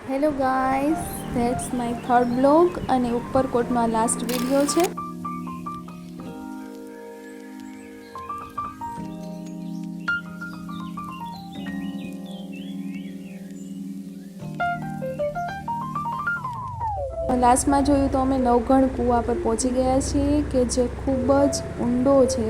Hello guys, that's my third blog અને ઉપરકોટનો આ last video છે. લાસ્ટમાં જોયું તો અમે નવઘણ કૂવા પર પહોંચી ગયા છીએ કે જે ખૂબ જ ઊંડો છે,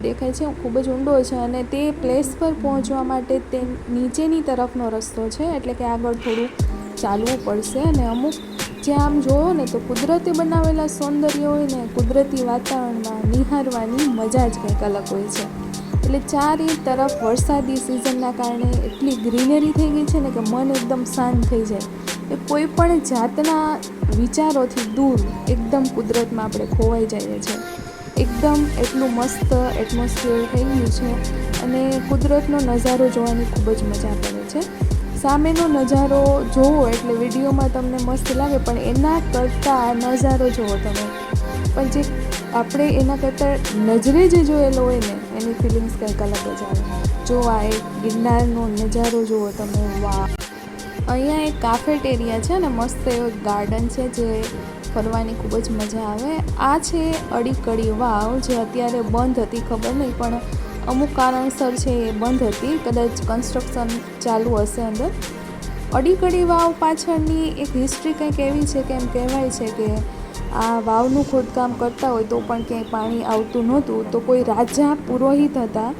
દેખાય છે ખૂબ જ ઊંડો છે અને તે પ્લેસ પર પહોંચવા માટે તે નીચેની તરફનો રસ્તો છે, એટલે કે આગળ થોડું ચાલવું પડશે. અને અમુક જ્યાં આમ જોયો ને તો કુદરતી બનાવેલા સૌંદર્ય હોય ને કુદરતી વાતાવરણમાં નિહાળવાની મજા જ કંઈક અલગ હોય છે. એટલે ચારે તરફ વરસાદી સિઝનના કારણે એટલી ગ્રીનરી થઈ ગઈ છે ને કે મન એકદમ શાંત થઈ જાય. એ કોઈ પણ જાતના વિચારોથી દૂર એકદમ કુદરતમાં આપણે ખોવાઈ જઈએ છીએ. એકદમ એટલું મસ્ત એટમોસ્ફિયર થઈ ગયું છે અને કુદરતનો નજારો જોવાની ખૂબ જ મજા પડે છે. સામેનો નજારો જોવો એટલે વિડીયોમાં તમને મસ્ત લાગે, પણ એના કરતાં નજારો જુઓ તમે, પણ જે આપણે એના કરતાં નજરે જે જોયેલો હોય ને એની ફિલિંગ્સ કંઈક અલગ જ આવે. જો આ એક ગિરનારનો નજારો જુઓ તમે, વાહ! અહીંયા એક કાફેટેરિયા છે ને મસ્ત એવો ગાર્ડન છે જે ફરવાની ખૂબ જ મજા આવે. આ છે અડીકડી વાવ, જે અત્યારે બંધ હતી, ખબર નહીં પણ અમુક કારણસર છે એ બંધ હતી, કદાચ કન્સ્ટ્રક્શન ચાલુ હશે અંદર. અડીકડી વાવ પાછળની એક હિસ્ટ્રી કંઈક એવી છે કે એમ કહેવાય છે કે આ વાવનું ખોદકામ કરતા હોય તો પણ ક્યાંય પાણી આવતું નહોતું, તો કોઈ રાજા પુરોહિત હતા,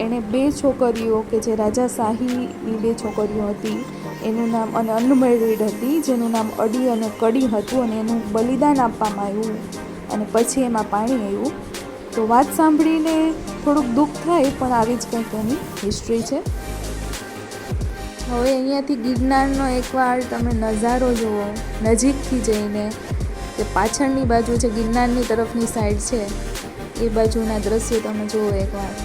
એણે 2 છોકરીઓ કે જે રાજાશાહીની 2 છોકરીઓ હતી, એનું નામ અને અનમેરિડ હતી, જેનું નામ અડી અને કડી હતું, અને એનું બલિદાન આપવામાં આવ્યું અને પછી એમાં પાણી આવ્યું. તો વાત સાંભળીને થોડુંક દુઃખ થાય, પણ આવી જ કંઈક એની હિસ્ટ્રી છે. હવે અહીંયાથી ગિરનારનો એકવાર તમે નજારો જુઓ નજીકથી જઈને, કે પાછળની બાજુ જે ગિરનારની તરફની સાઈડ છે એ બાજુના દ્રશ્યો તમે જુઓ એકવાર.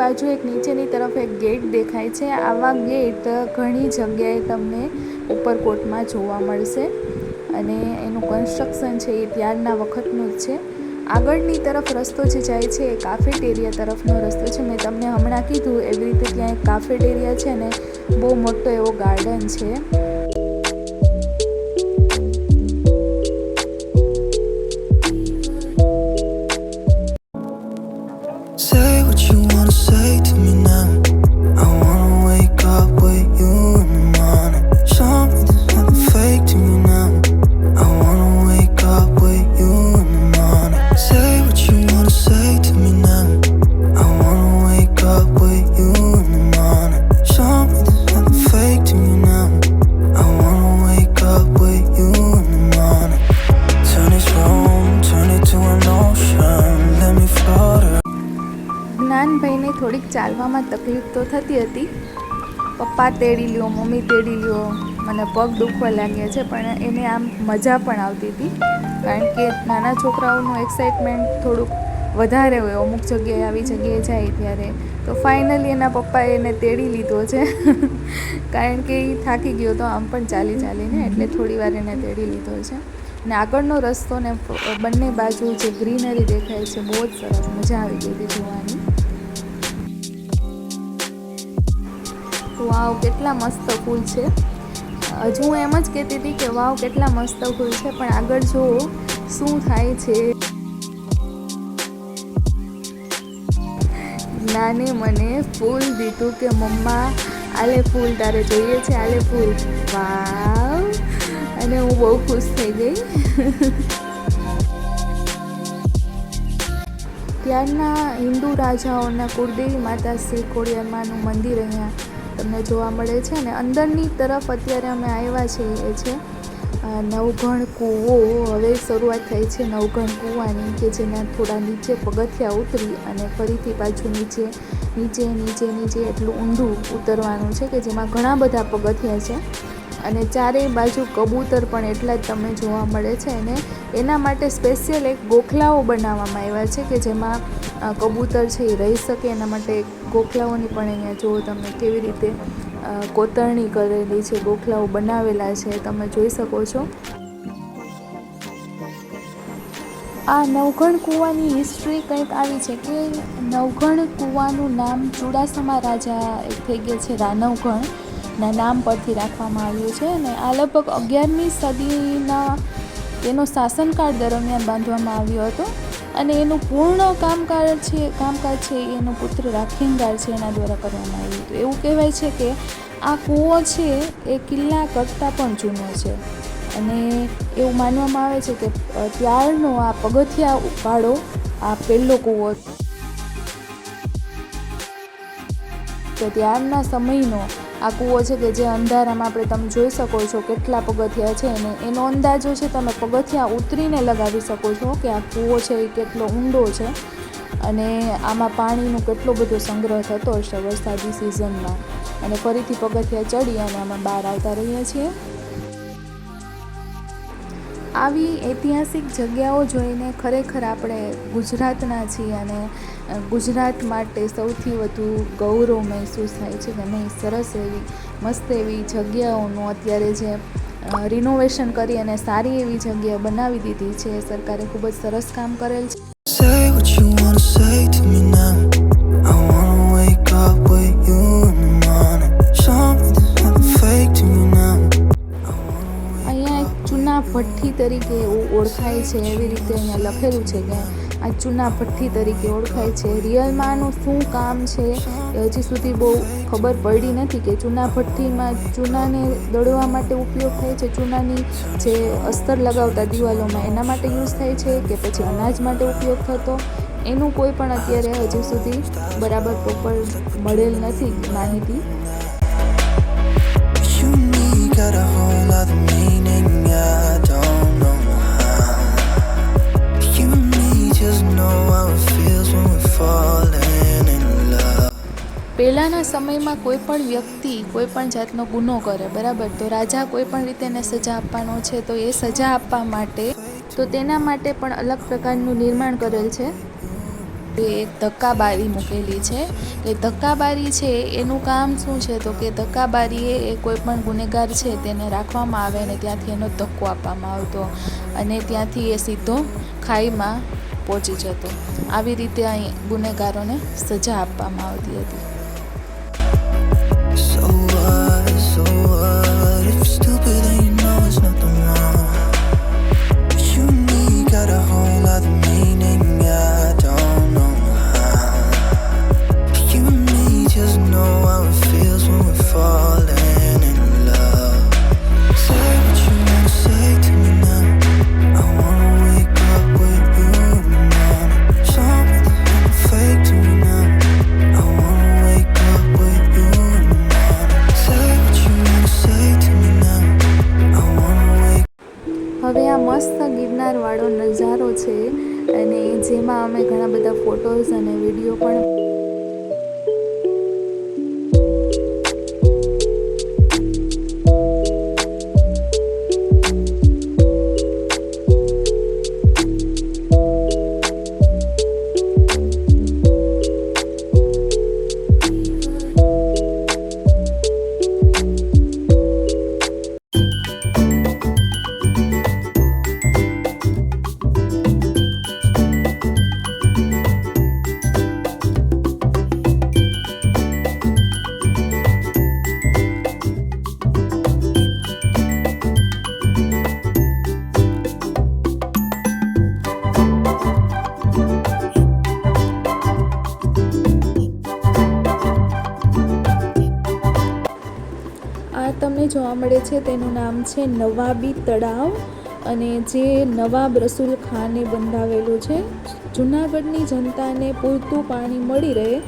બાજુ એક નીચેની તરફ એક ગેટ દેખાય છે. આવા ગેટ ઘણી જગ્યાએ તમને ઉપરકોટમાં જોવા મળશે અને એનું કન્સ્ટ્રક્શન છે એ ત્યારના વખતનું જ છે. આગળની તરફ રસ્તો જે જાય છે એ કાફેટેરિયા તરફનો રસ્તો છે. મેં તમને હમણાં કીધું એવી રીતે ત્યાં એક કાફેટેરિયા છે ને બહુ મોટો એવો ગાર્ડન છે. જ્ઞાનભાઈને થોડીક ચાલવામાં તકલીફ તો થતી હતી. પપ્પા તેડી લ્યો, મમ્મી તેડી લ્યો, મને પગ દુખવા લાગ્યા છે, પણ એને આમ મજા પણ આવતી હતી, કારણ કે નાના છોકરાઓનું એક્સાઇટમેન્ટ થોડુંક વધારે હોય અમુક જગ્યાએ, આવી જગ્યાએ જાય ત્યારે. તો ફાઇનલી એના પપ્પાએ એને તેડી લીધો છે કારણ કે એ થાકી ગયો તો આમ પણ ચાલીને, એટલે થોડી વાર એને તેડી લીધો છે. ને આગળનો રસ્તો ને બંને બાજુ જે ગ્રીનરી દેખાય છે બહુ જ સરસ, મજા આવી ગઈ હતી જોવાની. વાવ, કેટલા મસ્ત ફૂલ છે. હજુ હું એમ જ કહેતી હતી કે વાવ કેટલા મસ્ત ફૂલ છે, પણ આગળ જુઓ શું થાય છે. નાને મને ફૂલ દીધું કે મમ્મા આલે ફૂલ, તારે જોઈએ છે આલે ફૂલ. વાવ! અને હું બહુ ખુશ થઈ ગઈ. ત્યારના હિન્દુ રાજાઓના કુળદેવી માતા શ્રી ખોડિયારમાંનું મંદિર અહીંયા તમને જોવા મળે છે. અને અંદરની તરફ અત્યારે અમે આવ્યા છીએ એ છે નવઘણ કૂવો. હવે શરૂઆત થઈ છે નવઘણ કૂવાની, કે જેના થોડા નીચે પગથિયા ઉતરી અને ફરીથી પાછું નીચે એટલું ઊંડું ઉતરવાનું છે, કે જેમાં ઘણા બધા પગથિયા છે. અને ચારેય બાજુ કબૂતર પણ એટલા જ તમને જોવા મળે છે. અને એના માટે સ્પેશિયલ એક ગોખલાઓ બનાવવામાં આવ્યા છે, કે જેમાં કબૂતર છે એ રહી શકે એના માટે ગોખલાઓની પણ અહીંયા જુઓ તમે કેવી રીતે કોતરણી કરેલી છે, ગોખલાઓ બનાવેલા છે, તમે જોઈ શકો છો. આ નવઘણ કૂવાની હિસ્ટ્રી કંઈક આવી છે કે નવઘણ કૂવાનું નામ ચુડાસમા રાજા થઈ ગયા છે રાનવઘણ ના નામ પરથી રાખવામાં આવ્યું છે. અને આ લગભગ 11મી સદીના તેનો શાસનકાળ દરમિયાન બાંધવામાં આવ્યો હતો. અને એનું પૂર્ણ કામકાજ છે એનો પુત્ર રાખીંગાર છે એના દ્વારા કરવામાં આવ્યું હતું. એવું કહેવાય છે કે આ કૂવો છે એ કિલ્લા કરતાં પણ જૂનો છે. અને એવું માનવામાં આવે છે કે ત્યારનો આ પગથિયા વાળો આ પહેલો કૂવો, તો ત્યારના સમયનો આ કૂવો છે કે જે અંધારામાં આપણે તમે જોઈ શકો છો કેટલા પગથિયા છે. અને એનો અંદાજો છે તમે પગથિયા ઉતરીને લગાવી શકો છો કે આ કૂવો છે એ કેટલો ઊંડો છે. અને આમાં પાણીનો કેટલો બધો સંગ્રહ થતો હશે વરસાદી સિઝનમાં. અને ફરીથી પગથિયા ચડી અને આમાં બહાર આવતા રહીએ છીએ. આવી ઐતિહાસિક જગ્યાઓ જોઈને ખરેખર આપણે ગુજરાતના છીએ અને ગુજરાત માટે સૌથી વધુ ગૌરવ મહેસૂસ થાય છે કે નહીં, સરસ એવી મસ્ત એવી જગ્યાઓનું અત્યારે જે રિનોવેશન કરી અને સારી એવી જગ્યા બનાવી દીધી છે સરકારે, ખૂબ જ સરસ કામ કરેલ છે. ચૂના ભઠ્ઠી તરીકે ઓળખાય છે, એવી રીતે અહીંયા લખેલું છે કે આ ચૂના ભઠ્ઠી તરીકે ઓળખાય છે. રિયલમાં આનું શું કામ છે એ હજી સુધી બહુ ખબર પડી નથી કે ચૂના ભઠ્ઠીમાં ચૂનાને દળવા માટે ઉપયોગ થાય છે, ચૂનાની જે અસ્તર લગાવતા દિવાલોમાં એના માટે યુઝ થાય છે કે પછી અનાજ માટે ઉપયોગ થતો, એનું કોઈ પણ અત્યારે હજી સુધી બરાબર પ્રોપર મળેલ નથી માહિતી. પહેલાંના સમયમાં કોઈ પણ વ્યક્તિ કોઈ પણ જાતનો ગુનો કરે બરાબર, તો રાજા કોઈ પણ રીતે એને સજા આપવાનો છે, તો એ સજા આપવા માટે તો તેના માટે પણ અલગ પ્રકારનું નિર્માણ કરેલ છે. એ એક ધક્કાબારી મૂકેલી છે. કે ધક્કાબારી છે એનું કામ શું છે, તો કે ધક્કાબારી એ કોઈ પણ ગુનેગાર છે તેને રાખવામાં આવે અને ત્યાંથી એનો ધક્કો આપવામાં આવતો અને ત્યાંથી એ સીધો ખાઈમાં પહોંચી જતો. આવી રીતે અહીં ગુનેગારોને સજા આપવામાં આવતી હતી. હવે આ મસ્ત ગિરનારવાળો નજારો છે અને જેમાં અમે ઘણા બધા ફોટોઝ અને વિડીયો પણ જોવા મળે છે તેનું નામ છે નવાબી તળાવ, અને જે નવાબ રસૂલ ખાને બંધાવેલું છે. જૂનાગઢની જનતાને પૂરતું પાણી મળી રહે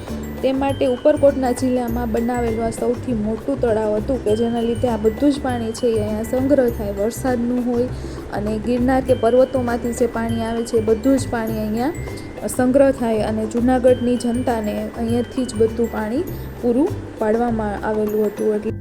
તે માટે ઉપરકોટના જિલ્લામાં બનાવેલું આ સૌથી મોટું તળાવ હતું, કે જેના લીધે આ બધું જ પાણી છે એ અહીંયા સંગ્રહ થાય. વરસાદનું હોય અને ગિરનાર કે પર્વતોમાંથી જે પાણી આવે છે એ બધું જ પાણી અહીંયા સંગ્રહ થાય, અને જૂનાગઢની જનતાને અહીંયાથી જ બધું પાણી પૂરું પાડવામાં આવેલું હતું. એટલે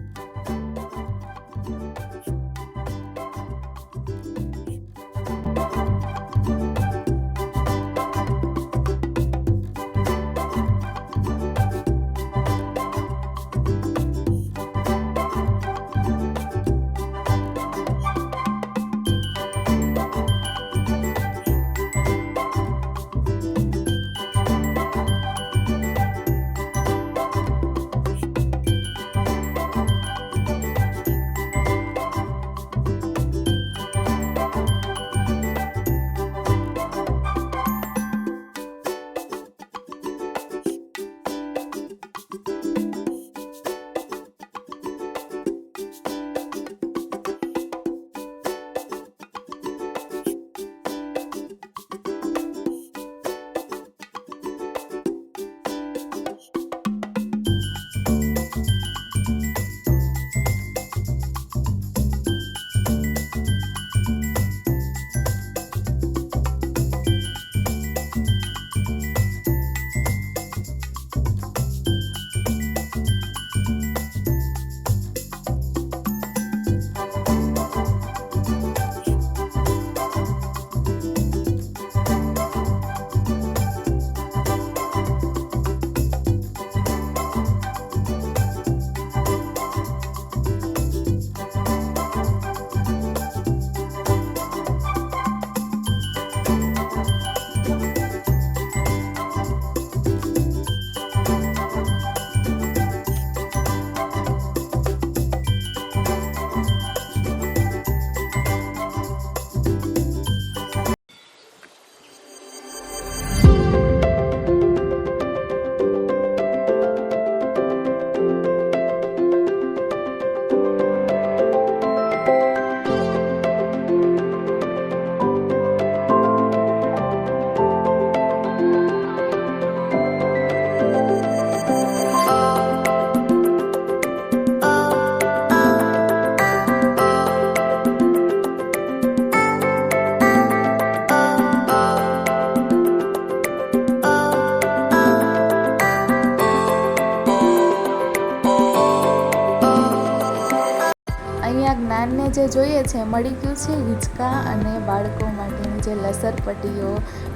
જ્ઞાનને જે જોઈએ છે મળી ગયું છે. હિંચકા અને બાળકો માટેની જે લસરપટ્ટીઓ,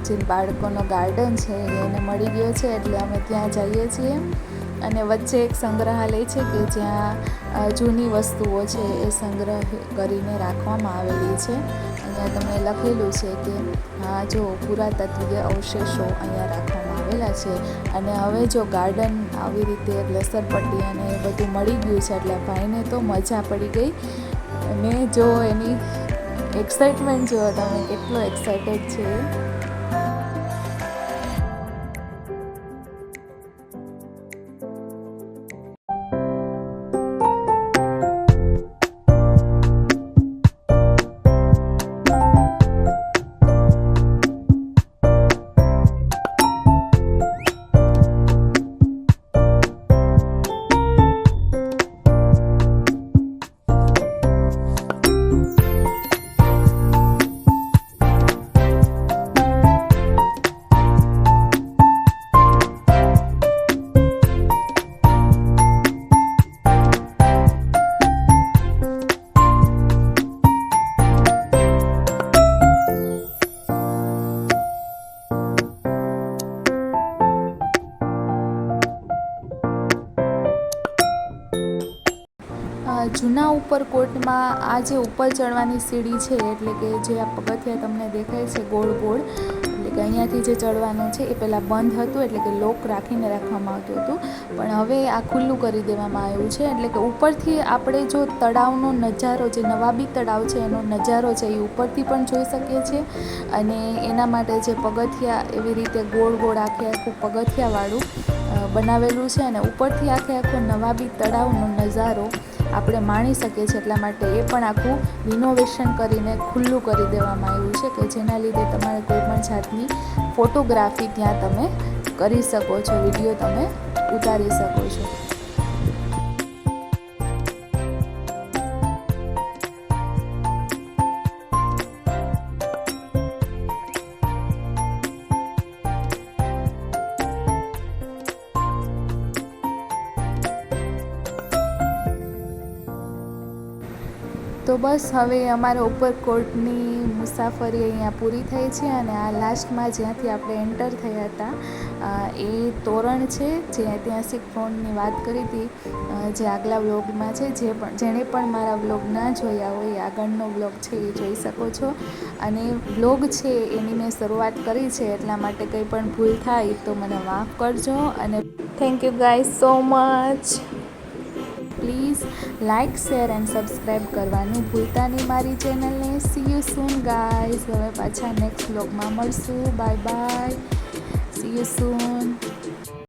જે બાળકોનો ગાર્ડન છે એને મળી ગયો છે, એટલે અમે ત્યાં જઈએ છીએ. અને વચ્ચે એક સંગ્રહાલય છે કે જ્યાં જૂની વસ્તુઓ છે એ સંગ્રહ કરીને રાખવામાં આવેલી છે. અહીંયા તમને લખેલું છે કે હા જો પુરાતત્વીય અવશેષો અહીંયા રાખવામાં આવેલા છે. અને હવે જો ગાર્ડન આવી રીતે લસરપટ્ટી અને એ બધું મળી ગયું છે એટલે ભાઈને તો મજા પડી ગઈ. અને જો એની એક્સાઇટમેન્ટ જો તમે કેટલો એક્સાઇટેડ છે. જૂના ઉપરકોટમાં આ જે ઉપર ચડવાની સીડી છે, એટલે કે જે આ પગથિયા તમને દેખાય છે ગોળ ગોળ, એટલે કે અહીંયાથી જે ચડવાનું છે એ પહેલાં બંધ હતું, એટલે કે લોક રાખીને રાખવામાં આવતું હતું. પણ હવે આ ખુલ્લું કરી દેવામાં આવ્યું છે, એટલે કે ઉપરથી આપણે જો તળાવનો નજારો, જે નવાબી તળાવ છે એનો નજારો છે એ ઉપરથી પણ જોઈ શકીએ છીએ. અને એના માટે જે પગથિયા એવી રીતે ગોળ ગોળ આખું પગથિયાવાળું બનાવેલું છે, અને ઉપરથી આખો નવાબી તળાવનો નજારો આપણે માણી શકીએ છીએ. એટલા માટે એ પણ આખું રિનોવેશન કરીને ખુલ્લું કરી દેવામાં આવ્યું છે કે જેના લીધે તમારે કોઈ પણ જાતની ફોટોગ્રાફી ત્યાં તમે કરી શકો છો, વિડીયો તમે ઉતારી શકો છો. તો બસ હવે અમારા ઉપરકોટની મુસાફરી અહીંયા પૂરી થઈ છે અને આ લાસ્ટમાં જ્યાંથી આપણે એન્ટર થયા હતા એ તોરણ છે, જે ઐતિહાસિક ફોનની વાત કરી હતી જે આગલા વ્લોગમાં છે. જેણે પણ મારા વ્લોગ ના જોયા હોય એ આગળનો વ્લોગ છે એ જોઈ શકો છો. અને વ્લોગ છે એની મેં શરૂઆત કરી છે, એટલા માટે કંઈ પણ ભૂલ થાય તો મને માફ કરજો. અને thank you guys so much. Please like, share and subscribe કરવાનું ભૂલતા નહીં મારી ચેનલને. C you soon guys. હવે પાછા નેક્સ્ટ વ્લોગમાં મળશું. Bye bye. C you soon.